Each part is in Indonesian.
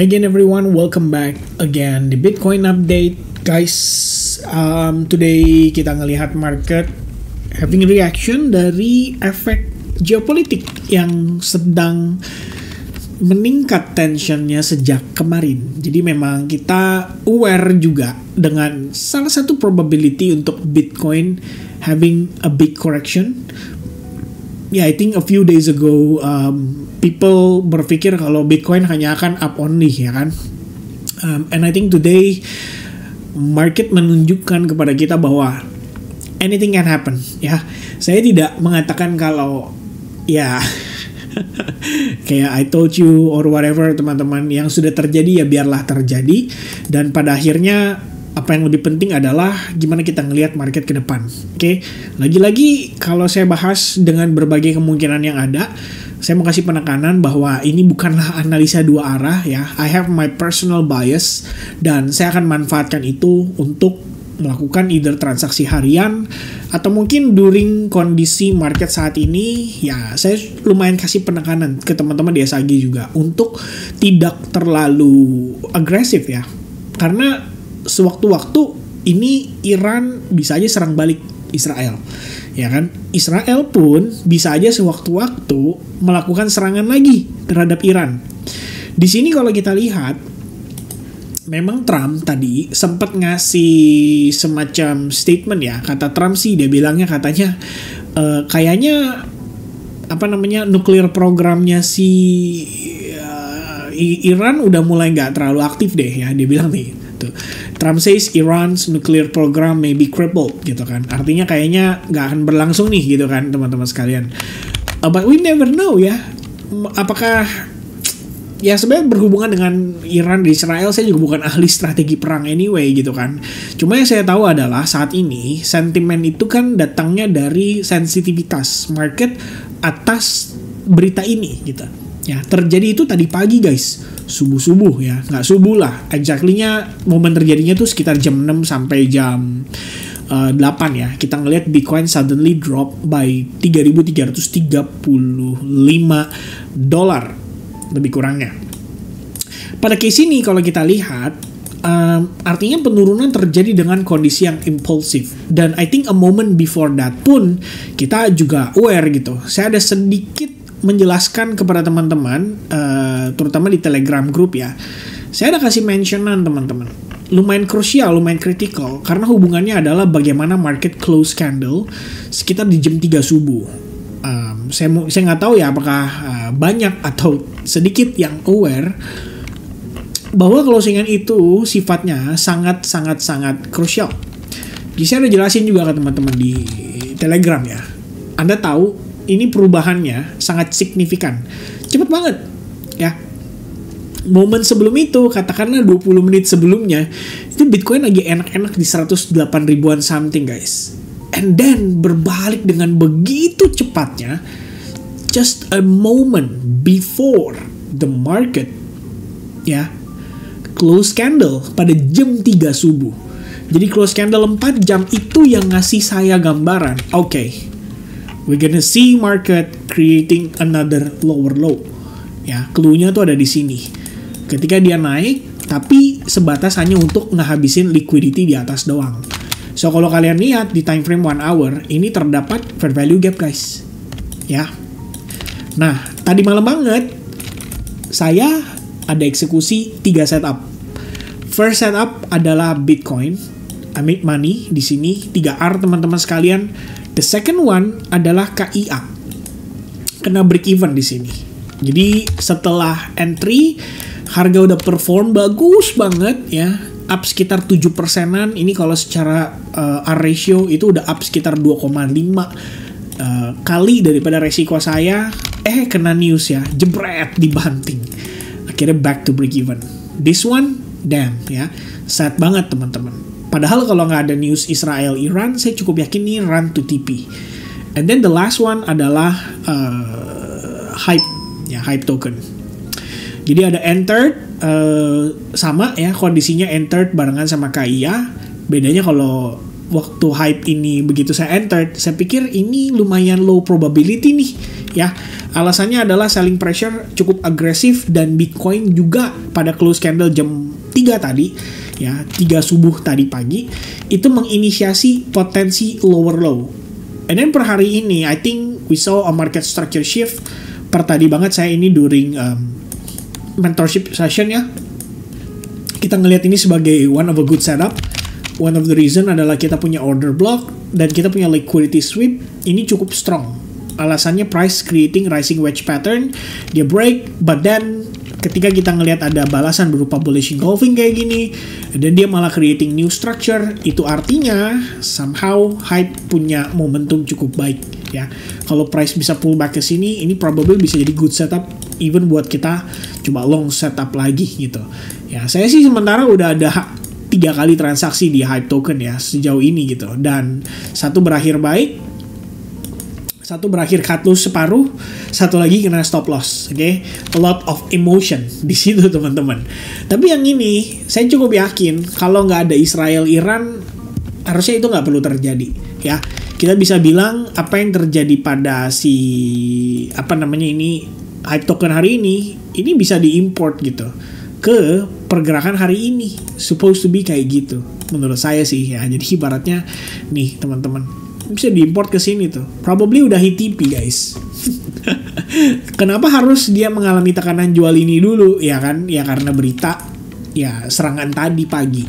Hi again everyone, welcome back again di Bitcoin update guys. Today kita ngelihat market having reaction dari efek geopolitik yang sedang meningkat tensionnya sejak kemarin. Jadi memang kita aware juga dengan salah satu probability untuk Bitcoin having a big correction. Yeah, I think a few days ago people berpikir kalau Bitcoin hanya akan up only, ya kan? And I think today market menunjukkan kepada kita bahwa anything can happen. Ya, saya tidak mengatakan kalau ya kayak I told you or whatever, teman-teman, yang sudah terjadi ya biarlah terjadi. Dan pada akhirnya apa yang lebih penting adalah gimana kita ngelihat market ke depan. Oke, lagi-lagi kalau saya bahas dengan berbagai kemungkinan yang ada, saya mau kasih penekanan bahwa ini bukanlah analisa dua arah ya. I have my personal bias dan saya akan manfaatkan itu untuk melakukan either transaksi harian atau mungkin during kondisi market saat ini ya saya lumayan kasih penekanan ke teman-teman di SAG juga untuk tidak terlalu agresif ya. Karena sewaktu-waktu ini Iran bisa aja serang balik Israel, ya kan? Israel pun bisa aja sewaktu-waktu melakukan serangan lagi terhadap Iran. Di sini kalau kita lihat, memang Trump tadi sempat ngasih semacam statement ya. Kata Trump sih, dia bilangnya katanya kayaknya nuklir programnya si Iran udah mulai nggak terlalu aktif deh ya. Dia bilang nih. Trump says Iran's nuclear program may be crippled gitu kan. Artinya kayaknya nggak akan berlangsung nih gitu kan teman-teman sekalian. But we never know ya. Apakah ya sebenarnya berhubungan dengan Iran dan Israel, saya juga bukan ahli strategi perang anyway gitu kan. Cuma yang saya tahu adalah saat ini sentimen itu kan datangnya dari sensitivitas market atas berita ini gitu. Ya, terjadi itu tadi pagi guys, subuh-subuh ya, nggak subuh lah, exactly-nya momen terjadinya tuh sekitar jam 6 sampai jam 8 ya. Kita ngelihat Bitcoin suddenly drop by $3.335 lebih kurangnya. Pada case ini kalau kita lihat, artinya penurunan terjadi dengan kondisi yang impulsif. Dan I think a moment before that pun kita juga aware gitu. Saya ada sedikit menjelaskan kepada teman-teman, terutama di Telegram group ya. Saya ada kasih mentionan teman-teman. Lumayan krusial, lumayan kritikal. Karena hubungannya adalah bagaimana market close candle sekitar di jam 3 subuh. Saya nggak tahu ya apakah banyak atau sedikit yang aware bahwa closingan itu sifatnya sangat krusial. Jadi saya udah jelasin juga ke teman-teman di Telegram ya. Anda tahu ini perubahannya sangat signifikan. Cepet banget ya. Momen sebelum itu, katakanlah 20 menit sebelumnya, itu Bitcoin lagi enak-enak di 108 ribuan something guys. And then berbalik dengan begitu cepatnya, just a moment before the market ya close candle pada jam 3 subuh. Jadi close candle 4 jam itu yang ngasih saya gambaran. Oke, we're gonna see market creating another lower low. Ya, clue-nya tuh ada di sini. Ketika dia naik, tapi sebatas hanya untuk ngehabisin liquidity di atas doang. So, kalau kalian lihat di time frame 1 hour, ini terdapat fair value gap, guys. Ya. Nah, tadi malam banget, saya ada eksekusi 3 setup. First setup adalah Bitcoin. I make money di sini, 3R teman-teman sekalian. The second one adalah KIA. Kena break even di sini. Jadi setelah entry, harga udah perform bagus banget ya. Up sekitar 7%-an. Ini kalau secara R ratio itu udah up sekitar 2,5 kali daripada resiko saya. Kena news ya. Jebret, dibanting. Akhirnya back to break even. This one, damn ya. Sad banget teman-teman. Padahal kalau nggak ada news Israel-Iran, saya cukup yakin nih run to TP. And then the last one adalah HYPE, ya HYPE token. Jadi ada entered, sama ya kondisinya entered barengan sama KIA. Bedanya kalau waktu HYPE ini begitu saya entered, saya pikir ini lumayan low probability nih. ya. Alasannya adalah selling pressure cukup agresif dan Bitcoin juga pada close candle jam 3 tadi, ya, 3 subuh tadi pagi, itu menginisiasi potensi lower low. And then per hari ini, I think we saw a market structure shift. Per tadi banget saya ini during mentorship session ya, kita ngelihat ini sebagai one of a good setup. One of the reason adalah kita punya order block dan kita punya liquidity sweep ini cukup strong. Alasannya price creating rising wedge pattern, dia break, but then ketika kita ngelihat ada balasan berupa bullish engulfing kayak gini, dan dia malah creating new structure, itu artinya somehow hype punya momentum cukup baik ya. Kalau price bisa pull back ke sini, ini probably bisa jadi good setup even buat kita coba long setup lagi gitu. Ya, saya sih sementara udah ada 3 kali transaksi di hype token ya sejauh ini gitu, dan satu berakhir baik, satu berakhir cut loss separuh, satu lagi kena stop loss. Oke, a lot of emotion di situ teman-teman. Tapi yang ini saya cukup yakin kalau nggak ada Israel Iran harusnya itu nggak perlu terjadi ya. Kita bisa bilang apa yang terjadi pada si ini hype token hari ini bisa diimport gitu ke pergerakan hari ini, supposed to be kayak gitu menurut saya sih ya. Jadi ibaratnya nih teman-teman, bisa diimport ke sini tuh, probably udah HTP guys. Kenapa harus dia mengalami tekanan jual ini dulu ya kan? Ya karena berita ya serangan tadi pagi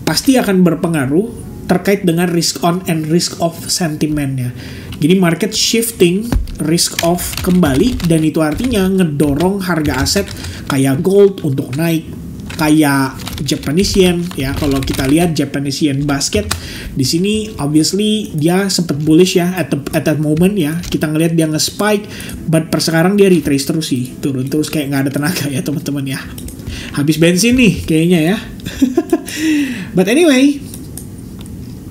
pasti akan berpengaruh terkait dengan risk on and risk off sentimennya. Jadi market shifting risk off kembali, dan itu artinya ngedorong harga aset kayak gold untuk naik, kayak Japanese yen ya. Kalau kita lihat Japanese yen basket di sini obviously dia sempat bullish ya at that moment ya. Kita ngelihat dia nge-spike, but per sekarang dia retrace terus sih, turun terus kayak nggak ada tenaga ya teman-teman ya. Habis bensin nih kayaknya ya. But anyway,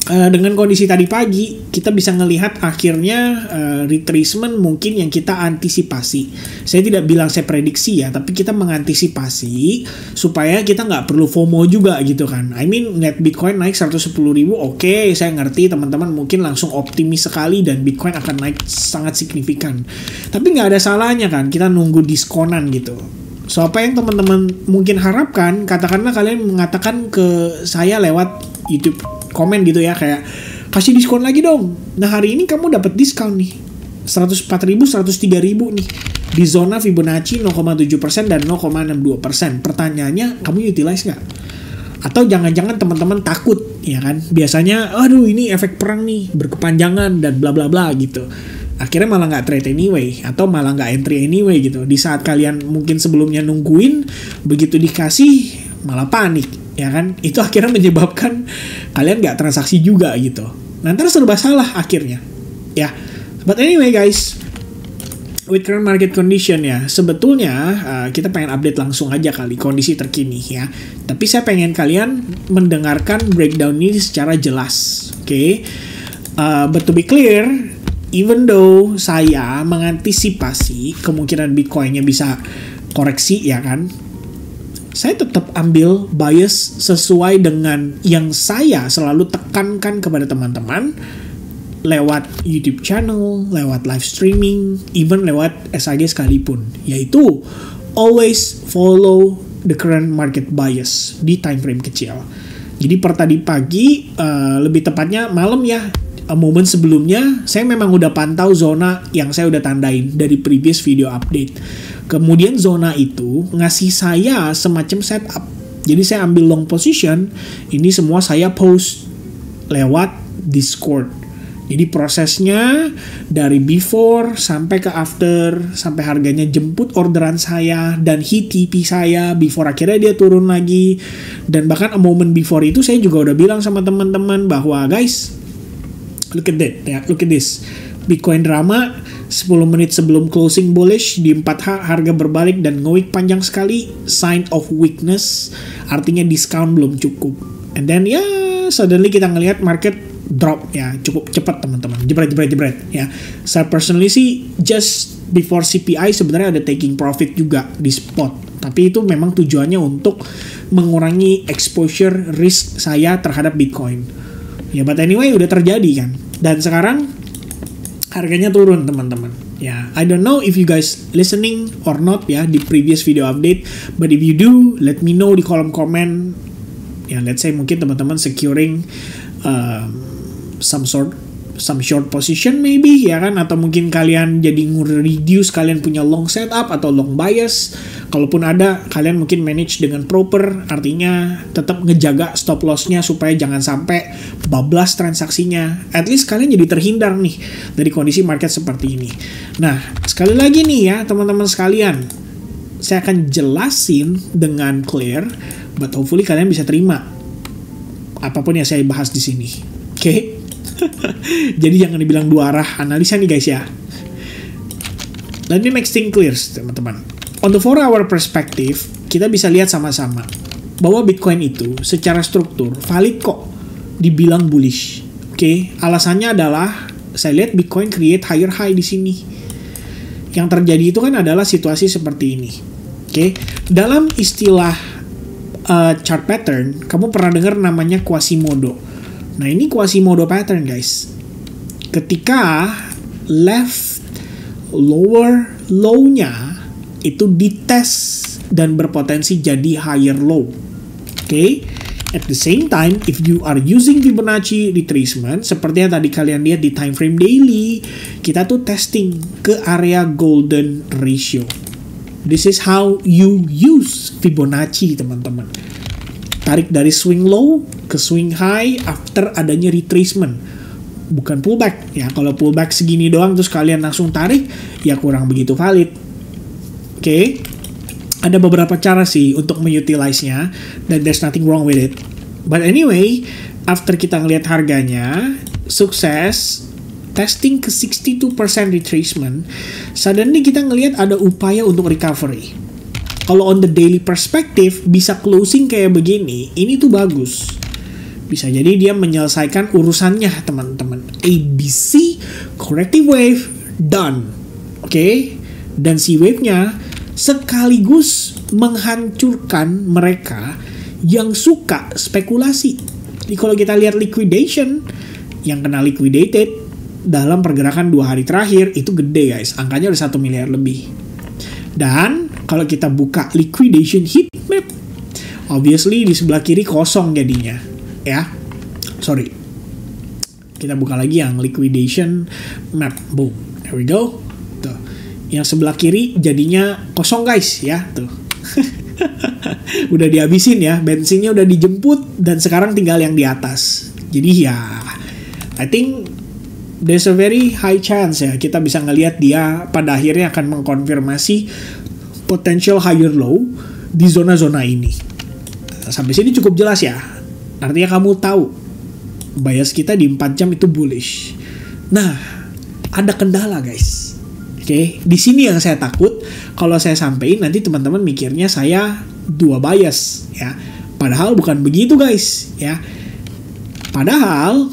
dengan kondisi tadi pagi kita bisa ngelihat akhirnya retracement mungkin yang kita antisipasi. Saya tidak bilang saya prediksi ya, tapi kita mengantisipasi supaya kita nggak perlu FOMO juga gitu kan. I mean net Bitcoin naik 110.000, oke, saya ngerti teman-teman mungkin langsung optimis sekali dan Bitcoin akan naik sangat signifikan. Tapi nggak ada salahnya kan kita nunggu diskonan gitu. So apa yang teman-teman mungkin harapkan, katakanlah kalian mengatakan ke saya lewat YouTube komen gitu ya, kayak kasih diskon lagi dong. Nah hari ini kamu dapat diskon nih 104.000, 103.000 nih di zona Fibonacci 0,7% dan 0,62%. Pertanyaannya, kamu utilize nggak? Atau jangan-jangan teman-teman takut ya kan? Biasanya aduh ini efek perang nih berkepanjangan dan bla bla bla gitu. Akhirnya malah nggak trade anyway, atau malah nggak entry anyway gitu. Di saat kalian mungkin sebelumnya nungguin, begitu dikasih malah panik ya kan. Itu akhirnya menyebabkan kalian nggak transaksi juga gitu. Nanti serba salah akhirnya ya. But anyway guys, with current market condition ya, sebetulnya kita pengen update langsung aja kali kondisi terkini ya. Tapi saya pengen kalian mendengarkan breakdown ini secara jelas, oke? But to be clear, even though saya mengantisipasi kemungkinan Bitcoin-nya bisa koreksi ya kan, saya tetap ambil bias sesuai dengan yang saya selalu tekankan kepada teman-teman lewat YouTube channel, lewat live streaming, even lewat SAG sekalipun, yaitu always follow the current market bias di time frame kecil. Jadi per tadi pagi, lebih tepatnya malam ya, momen sebelumnya saya memang udah pantau zona yang saya udah tandain dari previous video update. Kemudian zona itu ngasih saya semacam setup. Jadi saya ambil long position, ini semua saya post lewat Discord. Jadi prosesnya dari before sampai ke after, sampai harganya jemput orderan saya dan hit TP saya before akhirnya dia turun lagi. Dan bahkan a moment before itu saya juga udah bilang sama teman-teman bahwa guys, look at that ya, look at this. Bitcoin drama 10 menit sebelum closing bullish di 4H harga berbalik dan nge-wick panjang sekali, sign of weakness, artinya discount belum cukup. And then ya suddenly kita ngelihat market drop ya, cukup cepat teman-teman, jebret ya. Saya personally sih just before CPI sebenarnya ada taking profit juga di spot, tapi itu memang tujuannya untuk mengurangi exposure risk saya terhadap Bitcoin ya. But anyway udah terjadi kan, dan sekarang harganya turun teman-teman. Ya, I don't know if you guys listening or not ya di previous video update, but if you do, let me know di kolom komen. Ya, let's say mungkin teman-teman securing some short position maybe ya kan, atau mungkin kalian jadi reduce, kalian punya long setup atau long bias. Kalaupun ada, kalian mungkin manage dengan proper, artinya tetap ngejaga stop lossnya supaya jangan sampai bablas transaksinya. At least kalian jadi terhindar nih dari kondisi market seperti ini. Nah, sekali lagi nih ya teman-teman sekalian, saya akan jelasin dengan clear, but hopefully kalian bisa terima apapun yang saya bahas di sini. Oke? Jadi jangan dibilang dua arah analisa nih guys ya. Let me make things clear teman-teman. On the 4-hour perspective, kita bisa lihat sama-sama bahwa Bitcoin itu secara struktur valid kok dibilang bullish. Oke, alasannya adalah saya lihat Bitcoin create higher high di sini. Yang terjadi itu kan adalah situasi seperti ini. Oke, dalam istilah chart pattern, kamu pernah dengar namanya Quasimodo. Nah, ini Quasimodo pattern guys. Ketika left lower low-nya itu dites dan berpotensi jadi higher low. Oke. At the same time, if you are using Fibonacci retracement, seperti yang tadi kalian lihat di time frame daily, kita tuh testing ke area golden ratio. This is how you use Fibonacci, teman-teman. Tarik dari swing low ke swing high after adanya retracement. Bukan pullback. Ya, kalau pullback segini doang terus kalian langsung tarik, ya kurang begitu valid. Oke, ada beberapa cara sih untuk mengutilize-nya, dan there's nothing wrong with it. But anyway, after kita ngelihat harganya sukses testing ke 62% retracement, suddenly kita ngelihat ada upaya untuk recovery. Kalau on the daily perspective bisa closing kayak begini, ini tuh bagus. Bisa jadi dia menyelesaikan urusannya teman-teman. ABC corrective wave done. Oke, dan si wave-nya sekaligus menghancurkan mereka yang suka spekulasi. Jadi kalau kita lihat liquidation, yang kena liquidated dalam pergerakan 2 hari terakhir itu gede guys, angkanya udah 1 miliar lebih. Dan kalau kita buka liquidation heat map, obviously di sebelah kiri kosong jadinya ya. Sorry, kita buka lagi yang liquidation map. Boom, there we go. Tuh, yang sebelah kiri jadinya kosong guys ya, tuh. Udah dihabisin ya, bensinnya udah dijemput dan sekarang tinggal yang di atas. Jadi ya, I think there's a very high chance ya kita bisa ngelihat dia pada akhirnya akan mengkonfirmasi potential higher low di zona-zona ini. Sampai sini cukup jelas ya. Artinya kamu tahu bias kita di 4 jam itu bullish. Nah, ada kendala guys. Oke, di sini yang saya takut kalau saya sampein nanti teman-teman mikirnya saya dua bias ya. Padahal bukan begitu guys ya. Padahal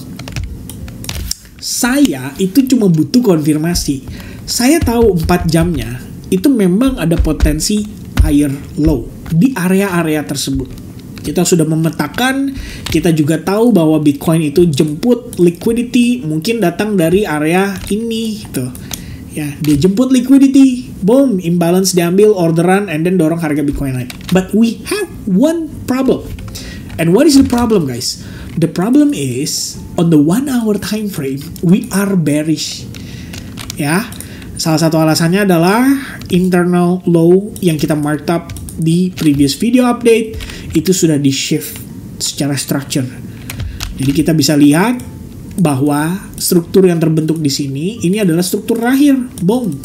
saya itu cuma butuh konfirmasi. Saya tahu 4 jamnya itu memang ada potensi higher low di area-area tersebut. Kita sudah memetakan, kita juga tahu bahwa Bitcoin itu jemput liquidity mungkin datang dari area ini tuh. Ya, dia jemput liquidity, boom, imbalance diambil, orderan, and then dorong harga Bitcoin naik. But we have one problem. And what is the problem, guys? The problem is on the 1-hour time frame we are bearish. Ya, salah satu alasannya adalah internal low yang kita marked up di previous video update itu sudah di shift secara structure. Jadi kita bisa lihat bahwa struktur yang terbentuk di sini ini adalah struktur terakhir. Boom.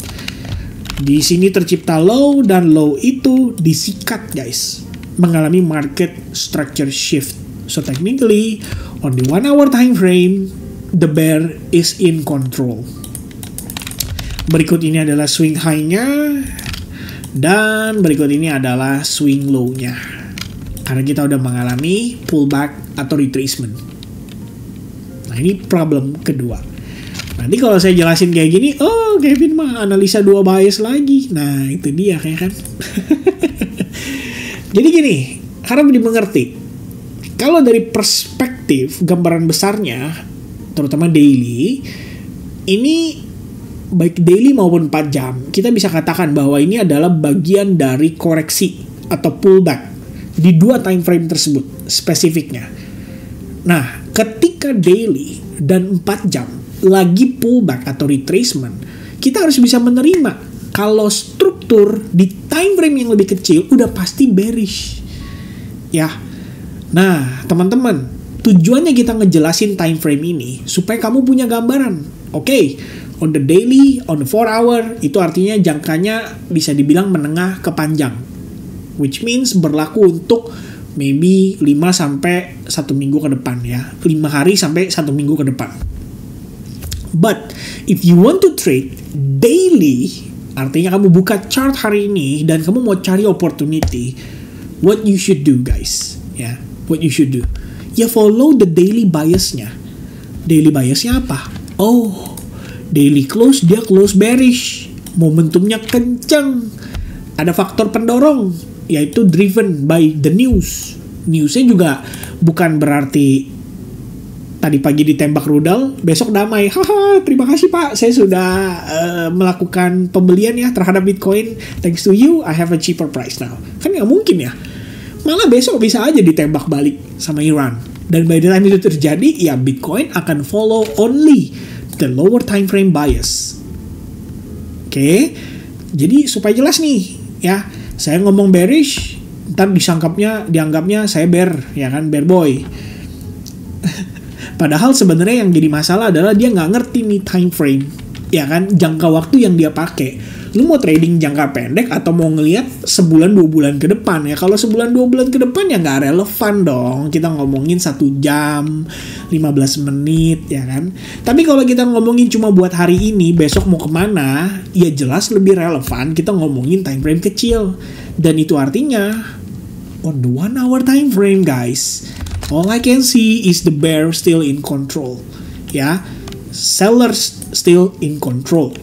Di sini tercipta low dan low itu disikat guys, mengalami market structure shift. So technically on the 1-hour time frame the bear is in control. Berikut ini adalah swing high-nya dan berikut ini adalah swing low-nya. Karena kita udah mengalami pullback atau retracement. Nah, ini problem kedua. Nanti kalau saya jelasin kayak gini, oh Kevin mah analisa dua bias lagi. Nah, itu dia kayak kan. Jadi gini, harap dimengerti. Kalau dari perspektif gambaran besarnya, terutama daily, ini baik daily maupun 4 jam, kita bisa katakan bahwa ini adalah bagian dari koreksi atau pullback di 2 time frame tersebut spesifiknya. Nah, ketika daily dan 4 jam lagi pullback atau retracement, kita harus bisa menerima kalau struktur di time frame yang lebih kecil udah pasti bearish. Ya. Nah, teman-teman, tujuannya kita ngejelasin time frame ini supaya kamu punya gambaran. Oke, on the daily, on the 4 hour, itu artinya jangkanya bisa dibilang menengah ke panjang. Which means berlaku untuk maybe 5 sampai 1 minggu ke depan ya. 5 hari sampai 1 minggu ke depan. But, if you want to trade daily, artinya kamu buka chart hari ini dan kamu mau cari opportunity, what you should do guys, ya, what you should do, ya follow the daily biasnya. Daily biasnya apa? Oh, daily close dia close bearish, momentumnya kenceng, ada faktor pendorong, yaitu driven by the news. Newsnya juga bukan berarti tadi pagi ditembak rudal, besok damai. Haha, terima kasih Pak, saya sudah melakukan pembelian ya terhadap Bitcoin. Thanks to you, I have a cheaper price now. Kan nggak mungkin ya. Malah besok bisa aja ditembak balik sama Iran. Dan by the time itu terjadi, ya Bitcoin akan follow only the lower time frame bias. Oke, jadi supaya jelas nih, ya, saya ngomong bearish, ntar dianggapnya saya bear, ya kan, bear boy. Padahal sebenarnya yang jadi masalah adalah dia nggak ngerti nih time frame, ya kan, jangka waktu yang dia pakai. Lu mau trading jangka pendek atau mau ngelihat sebulan 2 bulan ke depan ya? Kalau sebulan 2 bulan ke depan ya nggak relevan dong. Kita ngomongin 1 jam, 15 menit ya kan. Tapi kalau kita ngomongin cuma buat hari ini, besok mau kemana, ya jelas lebih relevan kita ngomongin time frame kecil. Dan itu artinya on the 1 hour time frame guys, all I can see is the bear still in control. Ya, sellers still in control.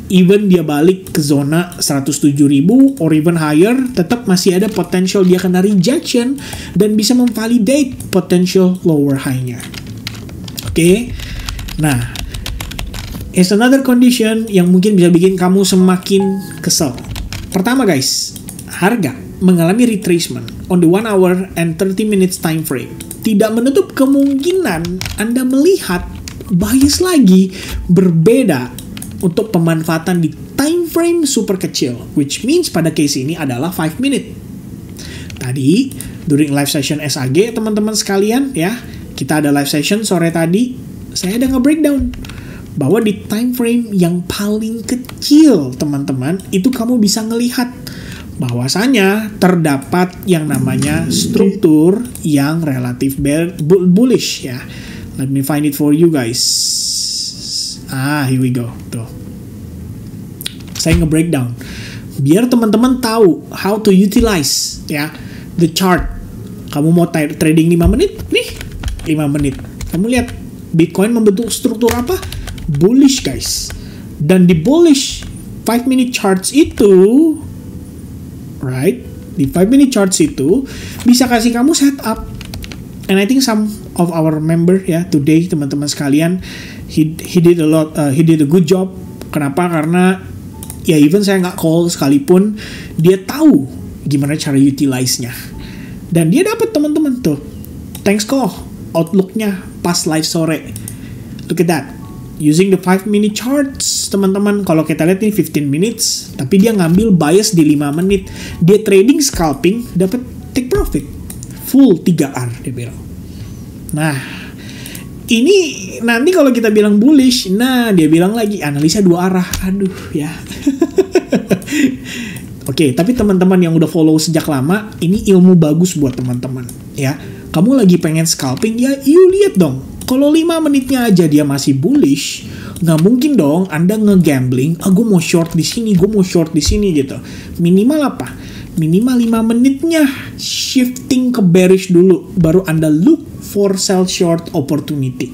Even dia balik ke zona 107.000 or even higher, tetap masih ada potential dia kena rejection dan bisa memvalidate potential lower high-nya. Oke. Nah, is another condition yang mungkin bisa bikin kamu semakin kesel. Pertama guys, harga mengalami retracement on the 1 hour and 30 minutes time frame. Tidak menutup kemungkinan Anda melihat bias lagi berbeda untuk pemanfaatan di time frame super kecil, which means pada case ini adalah 5 minute. Tadi during live session SAG teman-teman sekalian ya, kita ada live session sore tadi, saya ada nge-breakdown bahwa di time frame yang paling kecil teman-teman itu kamu bisa ngelihat bahwasanya terdapat yang namanya struktur yang relatif bullish ya. Let me find it for you guys. Here we go. Tuh. Saya nge-breakdown. Biar teman-teman tahu how to utilize ya the chart. Kamu mau trading 5 menit? Nih, 5 menit. Kamu lihat Bitcoin membentuk struktur apa? Bullish, guys. Dan di bullish 5 minute charts itu, right? Di 5 minute charts itu bisa kasih kamu setup. And I think some of our member ya today teman-teman sekalian, he did a good job. Kenapa? Karena ya even saya nggak call sekalipun, dia tahu gimana cara utilize-nya. Dan dia dapat teman-teman tuh. Thanks kok outlook-nya pas live sore. Look at that. Using the 5 minute charts, teman-teman. Kalau kita lihat nih 15 minutes, tapi dia ngambil bias di 5 menit. Dia trading scalping, dapat take profit. Full 3R dia bilang. Nah, ini nanti kalau kita bilang bullish, nah dia bilang lagi analisa 2 arah. Aduh ya. Oke, tapi teman-teman yang udah follow sejak lama, ini ilmu bagus buat teman-teman ya. Kamu lagi pengen scalping ya, you lihat dong. Kalau 5 menitnya aja dia masih bullish, nggak mungkin dong Anda nge-gambling, gue mau short di sini, gue mau short di sini gitu. Minimal apa? Minimal 5 menitnya shifting ke bearish dulu, baru Anda look for sell short opportunity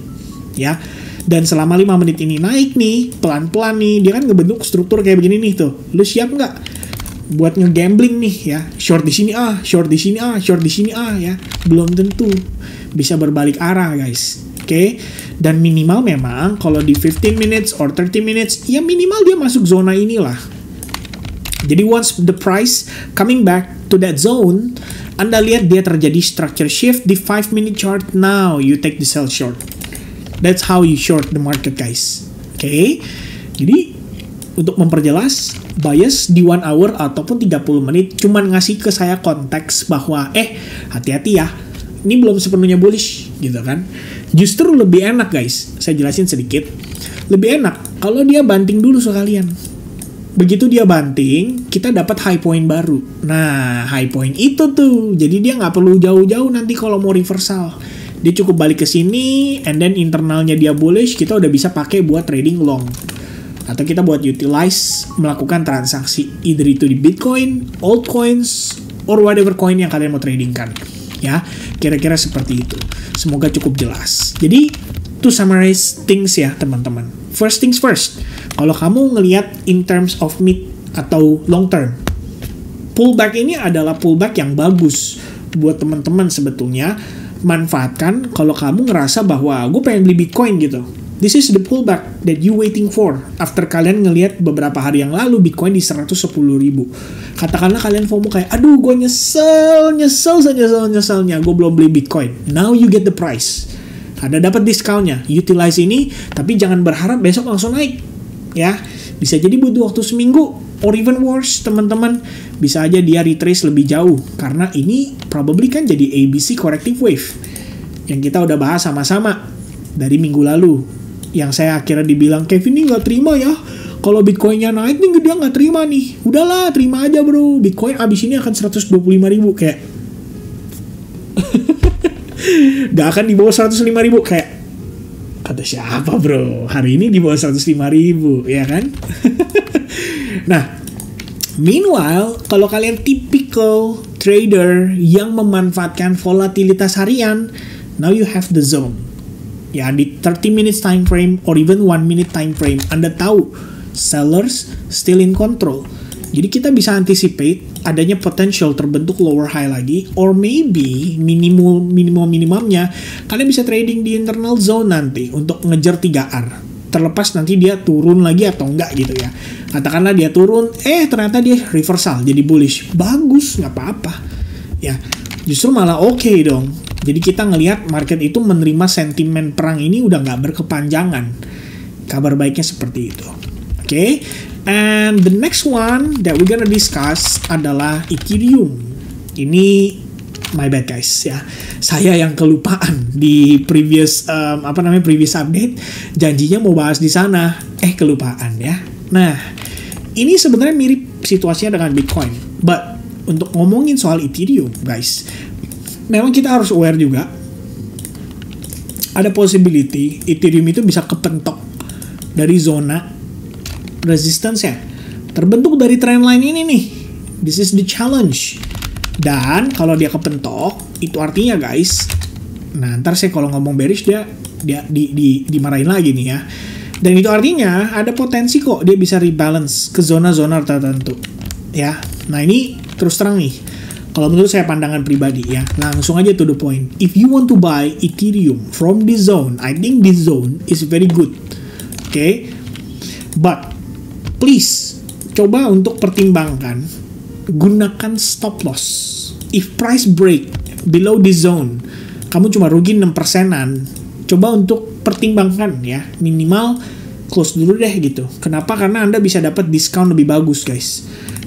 ya. Dan selama 5 menit ini naik nih, pelan-pelan nih, dia kan ngebentuk struktur kayak begini nih tuh. Lu siap nggak buat nge-gambling nih ya? Short di sini short di sini short di sini ya. Belum tentu bisa berbalik arah guys Oke, dan minimal memang kalau di 15 minutes or 30 minutes, ya minimal dia masuk zona inilah. Jadi once the price coming back to that zone, Anda lihat dia terjadi structure shift di 5 minute chart, now you take the sell short. That's how you short the market, guys. Oke, jadi untuk memperjelas, bias di 1 hour ataupun 30 menit cuman ngasih ke saya konteks bahwa hati-hati ya, ini belum sepenuhnya bullish gitu kan. Justru lebih enak, guys, saya jelasin sedikit. Lebih enak kalau dia banting dulu sekalian. Begitu dia banting, kita dapat high point baru. Nah, high point itu tuh, jadi dia nggak perlu jauh-jauh nanti kalau mau reversal. Dia cukup balik ke sini, and then internalnya dia bullish, kita udah bisa pakai buat trading long. Atau kita buat utilize, melakukan transaksi. Either itu di Bitcoin, altcoins, or whatever coin yang kalian mau tradingkan. Ya, kira-kira seperti itu. Semoga cukup jelas. Jadi, to summarize things ya, teman-teman. First things first. Kalau kamu ngelihat in terms of mid atau long term, pullback ini adalah pullback yang bagus buat teman-teman sebetulnya. Manfaatkan kalau kamu ngerasa bahwa gue pengen beli Bitcoin gitu. This is the pullback that you waiting for. After kalian ngelihat beberapa hari yang lalu Bitcoin di 110.000. Katakanlah kalian FOMO kayak, aduh gue nyeselnya gue belum beli Bitcoin. Now you get the price. Ada dapat discountnya. Utilize ini, tapi jangan berharap besok langsung naik. Ya, bisa jadi butuh waktu seminggu. Or even worse, teman-teman, bisa aja dia retrace lebih jauh. Karena ini probably kan jadi ABC corrective wave. Yang kita udah bahas sama-sama dari minggu lalu. Yang saya akhirnya dibilang, Kevin ini nggak terima ya. Kalau Bitcoinnya naik nih dia nggak terima nih. Udahlah, terima aja bro. Bitcoin abis ini akan 125.000 kayak. Gak akan di bawah 105.000 kayak. Kata siapa bro? Hari ini di bawah 105.000 ya kan? Nah, meanwhile kalau kalian typical trader yang memanfaatkan volatilitas harian, now you have the zone. Ya, di 30 minutes time frame or even 1 minute time frame, Anda tahu sellers still in control. Jadi kita bisa anticipate adanya potential terbentuk lower high lagi, or maybe minimumnya kalian bisa trading di internal zone nanti untuk ngejar 3R. Terlepas nanti dia turun lagi atau enggak gitu ya. Katakanlah dia turun, ternyata dia reversal jadi bullish. Bagus, nggak apa-apa. Ya, justru malah oke dong. Jadi kita ngelihat market itu menerima sentimen perang ini udah nggak berkepanjangan. Kabar baiknya seperti itu. Oke, and the next one that we're gonna discuss adalah Ethereum. Ini my bad guys ya. Saya yang kelupaan di previous previous update. Janjinya mau bahas di sana, kelupaan ya. Nah, ini sebenarnya mirip situasinya dengan Bitcoin. But untuk ngomongin soal Ethereum, guys, memang kita harus aware juga ada possibility Ethereum itu bisa kepentok dari zona resistance-nya. Terbentuk dari trendline ini nih. This is the challenge. Dan kalau dia kepentok, itu artinya guys, nah ntar saya kalau ngomong bearish dia dimarahin lagi nih ya. Dan itu artinya ada potensi kok dia bisa rebalance ke zona-zona tertentu. Ya. Nah ini terus terang nih. Kalau menurut saya pandangan pribadi ya, langsung aja to the point. If you want to buy Ethereum from this zone, I think this zone is very good. Okay? But please coba untuk pertimbangkan, gunakan stop loss. If price break below this zone, kamu cuma rugi 6%-an. Coba untuk pertimbangkan ya, minimal close dulu deh gitu. Kenapa? Karena Anda bisa dapat diskon lebih bagus guys.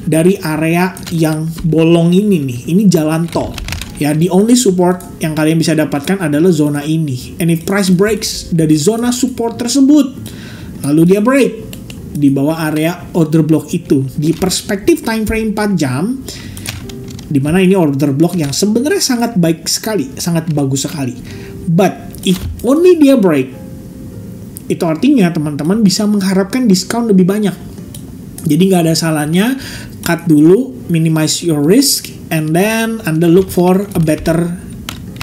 Dari area yang bolong ini nih, ini jalan tol. Ya, the only support yang kalian bisa dapatkan adalah zona ini. And if price breaks dari zona support tersebut, lalu dia break di bawah area order block itu, di perspektif time frame 4 jam, dimana ini order block yang sebenarnya sangat baik sekali, sangat bagus sekali. But if only dia break, itu artinya teman-teman bisa mengharapkan diskon lebih banyak. Jadi nggak ada salahnya cut dulu, minimize your risk, and then Anda look for a better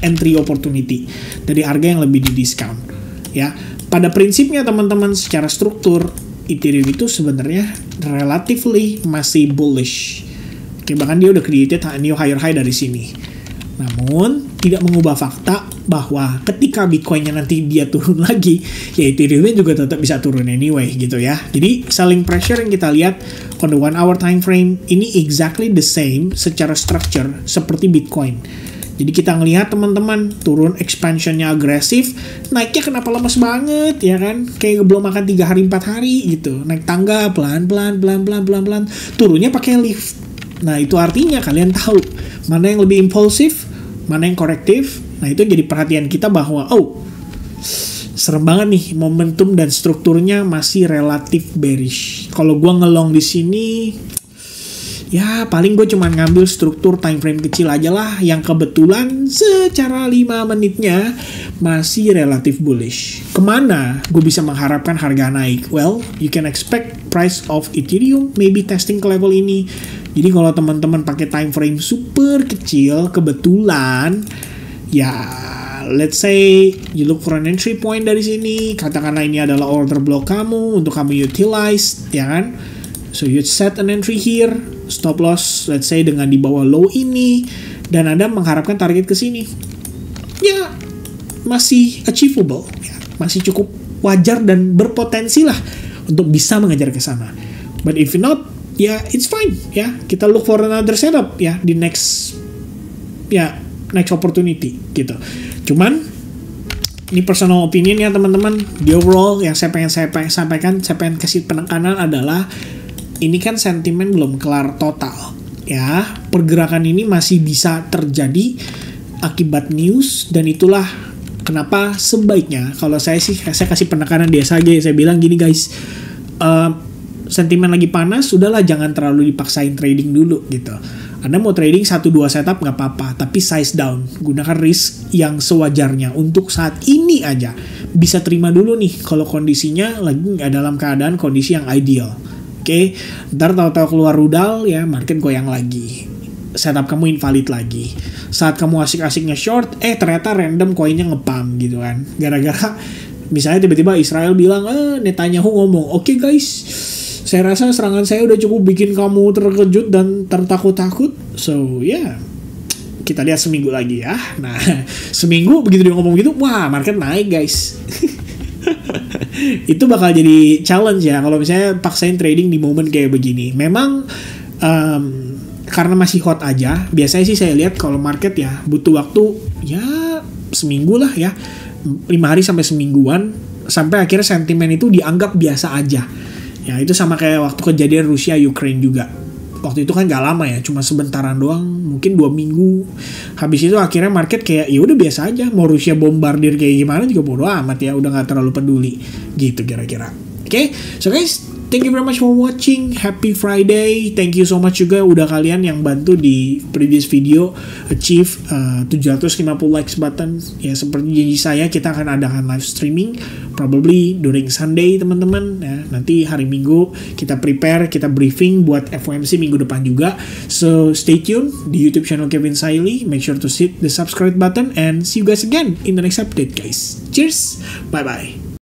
entry opportunity dari harga yang lebih di discount. Ya, pada prinsipnya teman-teman secara struktur Ethereum itu sebenarnya relatively masih bullish. Oke, bahkan dia udah created new higher high dari sini. Namun tidak mengubah fakta bahwa ketika Bitcoinnya nanti dia turun lagi, ya Ethereum juga tetap bisa turun anyway gitu ya. Jadi selling pressure yang kita lihat on the 1 hour time frame ini exactly the same secara structure seperti Bitcoin. Jadi kita ngelihat teman-teman turun expansionnya agresif, naiknya kenapa lemes banget ya kan? Kayak belum makan 3 hari 4 hari gitu. Naik tangga pelan-pelan, turunnya pakai lift. Nah itu artinya kalian tahu mana yang lebih impulsif, mana yang korektif. Nah itu jadi perhatian kita bahwa serem banget nih momentum dan strukturnya masih relatif bearish. Kalau gua ngelong di sini, ya paling gue cuma ngambil struktur time frame kecil aja lah yang kebetulan secara 5 menitnya masih relatif bullish. Kemana gue bisa mengharapkan harga naik? Well, you can expect price of Ethereum maybe testing ke level ini. Jadi kalau teman-teman pakai time frame super kecil, kebetulan ya let's say you look for an entry point dari sini, katakanlah ini adalah order block kamu untuk kamu utilize, ya kan? So you set an entry here, stop loss let's say dengan di bawah low ini, dan Anda mengharapkan target ke sini. Ya, masih achievable, ya, masih cukup wajar dan berpotensi lah untuk bisa mengejar ke sana. But if not, ya it's fine, ya. Kita look for another setup ya di next opportunity gitu. Cuman ini personal opinion ya teman-teman. Di overall yang saya pengen sampaikan, saya pengen kasih penekanan adalah ini kan sentimen belum kelar total ya. Pergerakan ini masih bisa terjadi akibat news, dan itulah kenapa sebaiknya kalau saya kasih penekanan dia saja. Saya bilang gini guys, sentimen lagi panas, udahlah jangan terlalu dipaksain trading dulu gitu. Anda mau trading 1-2 setup nggak apa-apa, tapi size down, gunakan risk yang sewajarnya. Untuk saat ini aja bisa terima dulu nih kalau kondisinya lagi nggak dalam keadaan kondisi yang ideal. Oke, ntar tahu-tahu keluar rudal ya, market goyang lagi, setup kamu invalid lagi. Saat kamu asik-asiknya short, ternyata random koinnya ngepump gitu kan. Gara-gara misalnya tiba-tiba Israel bilang, Netanyahu ngomong, oke guys, saya rasa serangan saya udah cukup bikin kamu terkejut dan tertakut-takut. So yeah, kita lihat seminggu lagi ya. Nah, seminggu begitu dia ngomong gitu, wah market naik guys. Itu bakal jadi challenge ya kalau misalnya paksain trading di momen kayak begini. Memang karena masih hot aja, biasanya sih saya lihat kalau market ya butuh waktu ya seminggu lah ya, 5 hari sampai semingguan, sampai akhirnya sentimen itu dianggap biasa aja. Ya itu sama kayak waktu kejadian Rusia Ukraine juga. Waktu itu kan gak lama ya, cuma sebentaran doang, mungkin 2 minggu. Habis itu akhirnya market kayak ya udah biasa aja, mau Rusia bombardir kayak gimana juga bodo amat ya, udah gak terlalu peduli gitu kira-kira. Oke, so guys, thank you very much for watching. Happy Friday. Thank you so much juga udah kalian yang bantu di previous video achieve 750 likes button. Ya seperti janji saya, kita akan adakan live streaming probably during Sunday teman-teman ya. Nanti hari Minggu kita prepare, kita briefing buat FOMC minggu depan juga. So stay tuned di YouTube channel Kevin Saili. Make sure to hit the subscribe button and see you guys again in the next update guys. Cheers. Bye bye.